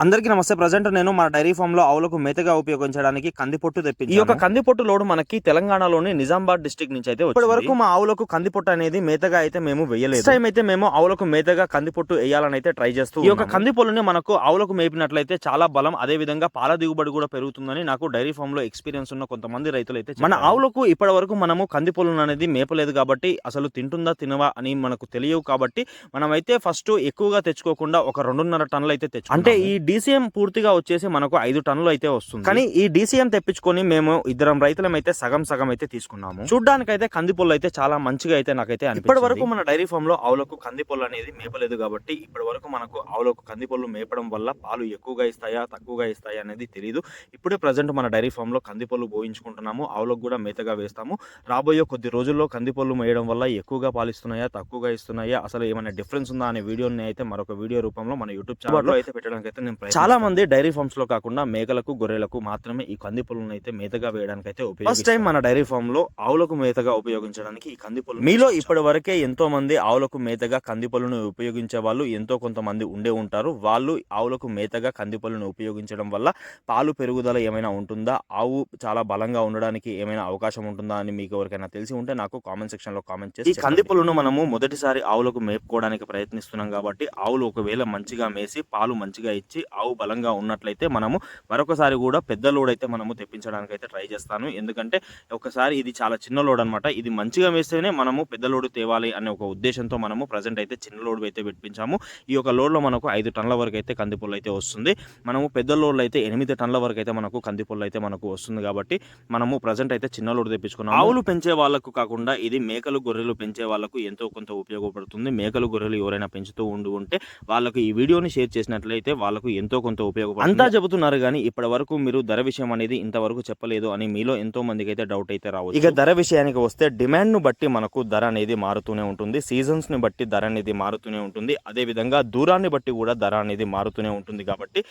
అందరికీ నమస్తే. ప్రెజెంట్ నేను మన డైరీ ఫామ్‌లో ఆవులకు మేతగా ఉపయోగించడానికి కందిపొట్టు తెప్పించాను. ఈ యొక్క కందిపొట్టు లోడ్ మనకి తెలంగాణలోని నిజామాబాద్ డిస్ట్రిక్ట్ నుంచి అయితే వచ్చింది. ఇప్పటివరకు మా ఆవులకు కందిపొట్టు అనేది మేతగా అయితే మేము వేయలేదు. టైం అయితే మేము ఆవులకు మేతగా కందిపొట్టు వేయాలని అయితే ట్రై చేస్తూ ఈ యొక్క కందిపొల్లుని మనకు ఆవులకు మేపినట్లయితే చాలా బలం, అదే విధంగా పాల దిగుబడి కూడా పెరుగుతుందని నాకు డైరీ ఫామ్ లో ఎక్స్పీరియన్స్ ఉన్న కొంతమంది రైతులు అయితే మన ఆవులకు ఇప్పటివరకు మనము కందిపొల్లును అనేది మేపలేదు కాబట్టి అసలు తింటుందా తినవా అని మనకు తెలియవు. కాబట్టి మనమైతే ఫస్ట్ ఎక్కువగా తెచ్చుకోకుండా ఒక 2.5 టన్నులు అయితే తెచ్చు అంటే ఈ డీసీఎం పూర్తిగా వచ్చేసి మనకు 5 టన్నులు అయితే వస్తుంది. కానీ ఈ డీసీఎం తెప్పించుకొని మేము ఇద్దరం రైతులం అయితే సగం అయితే తీసుకున్నాము. చూడ్డానికి అయితే కందిపొల్లు అయితే చాలా మంచిగా అయితే నాకైతే ఇప్పటి వరకు మన డైరీ ఫామ్ లో ఆవులకు కందిపొల్లు అనేది మేపలేదు కాబట్టి ఇప్పటి వరకు మనకు ఆవులకు కందిపొల్లు మేపడం వల్ల పాలు ఎక్కువగా ఇస్తాయా తక్కువగా ఇస్తాయా అనేది తెలియదు. ఇప్పుడే ప్రజెంట్ మన డైరీ ఫామ్ లో కందిపొల్లు పోయించుకుంటున్నాము. ఆవులకు కూడా మేతగా వేస్తాము. రాబోయే కొద్ది రోజుల్లో కందిపొల్లు మేయడం వల్ల ఎక్కువగా పాలిస్తున్నాయా తక్కువగా ఇస్తున్నాయా అసలు ఏమైనా డిఫరెన్స్ ఉందా అనే వీడియోని అయితే మరొక వీడియో రూపంలో మన యూట్యూబ్ ఛానల్లో అయితే పెట్టడానికి అయితే నేను చాలా మంది డైరీ ఫార్మ్స్ లో కాకుండా మేకలకు గొర్రెలకు మాత్రమే ఈ కందిపొల్లును అయితే మేతగా వేయడానికి అయితే ఫస్ట్ టైం మన డైరీ ఫామ్ లో ఆవులకు మేతగా ఉపయోగించడానికి ఈ కందిపొల్లు. మీలో ఇప్పటి వరకే ఎంతో మంది ఆవులకు మేతగా కందిపొల్లును ఉపయోగించే వాళ్ళు ఎంతో కొంతమంది ఉండే ఉంటారు. వాళ్ళు ఆవులకు మేతగా కందిపొల్లును ఉపయోగించడం వల్ల పాలు పెరుగుదల ఏమైనా ఉంటుందా, ఆవు చాలా బలంగా ఉండడానికి ఏమైనా అవకాశం ఉంటుందా అని మీకు ఎవరికైనా తెలిసి ఉంటే నాకు కామెంట్ సెక్షన్ లో కామెంట్ చేసి. ఈ కందిపొల్లును మనము మొదటిసారి ఆవులకు మేపుకోవడానికి ప్రయత్నిస్తున్నాం కాబట్టి ఆవులు ఒకవేళ మంచిగా మేసి పాలు మంచిగా ఇచ్చి ఆవు బలంగా ఉన్నట్లయితే మనము మరొకసారి కూడా పెద్ద లోడ్ అయితే మనము తెప్పించడానికి అయితే ట్రై చేస్తాను. ఎందుకంటే ఒకసారి ఇది చాలా చిన్న లోడ్ అనమాట. ఇది మంచిగా వేస్తేనే మనము పెద్ద లోడ్ తేవాలి అనే ఒక ఉద్దేశంతో మనము ప్రజెంట్ అయితే చిన్న లోడ్ అయితే పెట్టించాము. ఈ యొక్క లోడ్ లో మనకు 5 టన్నుల వరకు అయితే కందిపొల్లు అయితే వస్తుంది. మనము పెద్ద లోడ్లో అయితే 8 టన్నుల వరకు అయితే మనకు కందిపొల్లు అయితే మనకు వస్తుంది. కాబట్టి మనము ప్రజెంట్ అయితే చిన్న లోడ్ తెప్పించుకున్నాము. ఆవులు పెంచే వాళ్ళకు కాకుండా ఇది మేకలు గొర్రెలు పెంచే వాళ్ళకు ఎంతో కొంత ఉపయోగపడుతుంది. మేకలు గొర్రెలు ఎవరైనా పెంచుతూ ఉంటే వాళ్ళకు ఈ వీడియోని షేర్ చేసినట్లయితే వాళ్ళకు ఎంతో కొంత ఉపయోగపడుతుంది. అంతా చెబుతున్నారు కానీ ఇప్పటి వరకు మీరు ధర విషయం అనేది ఇంతవరకు చెప్పలేదు అని మీలో ఎంతో మందికి అయితే డౌట్ అయితే రావచ్చు. ఇక ధర విషయానికి వస్తే డిమాండ్ ను బట్టి మనకు ధర అనేది మారుతూనే ఉంటుంది. సీజన్స్ ని బట్టి ధర అనేది మారుతూనే ఉంటుంది. అదే విధంగా దూరాన్ని బట్టి కూడా ధర అనేది మారుతూనే ఉంటుంది. కాబట్టి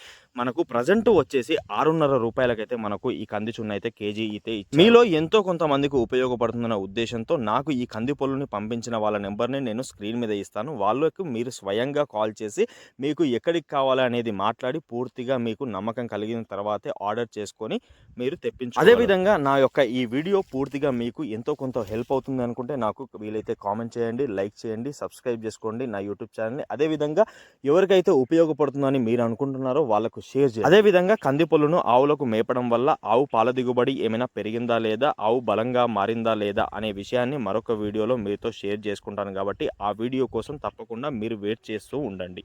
మనకు ప్రజెంట్ వచ్చేసి 6.5 రూపాయలకైతే మనకు ఈ కంది చున్న అయితే కేజీ అయితే మీలో ఎంతో కొంతమందికి ఉపయోగపడుతుందన్న ఉద్దేశంతో నాకు ఈ కంది పొల్లుని పంపించిన వాళ్ళ నెంబర్ని నేను స్క్రీన్ మీద ఇస్తాను. వాళ్ళకు మీరు స్వయంగా కాల్ చేసి మీకు ఎక్కడికి కావాలి అనేది మాట్లాడి పూర్తిగా మీకు నమ్మకం కలిగిన తర్వాతే ఆర్డర్ చేసుకొని మీరు తెప్పించు. అదేవిధంగా నా యొక్క ఈ వీడియో పూర్తిగా మీకు ఎంతో కొంత హెల్ప్ అవుతుంది అనుకుంటే నాకు వీలైతే కామెంట్ చేయండి, లైక్ చేయండి, సబ్స్క్రైబ్ చేసుకోండి నా యూట్యూబ్ ఛానల్ని. అదేవిధంగా ఎవరికైతే ఉపయోగపడుతుందని మీరు అనుకుంటున్నారో వాళ్ళకు షేర్ చేయండి. అదేవిధంగా కందిపొల్లును ఆవులకు మేపడం వల్ల ఆవు పాల దిగుబడి ఏమైనా పెరిగిందా లేదా, ఆవు బలంగా మారిందా లేదా అనే విషయాన్ని మరొక వీడియోలో మీతో షేర్ చేసుకుంటాను. కాబట్టి ఆ వీడియో కోసం తప్పకుండా మీరు వెయిట్ చేస్తూ ఉండండి.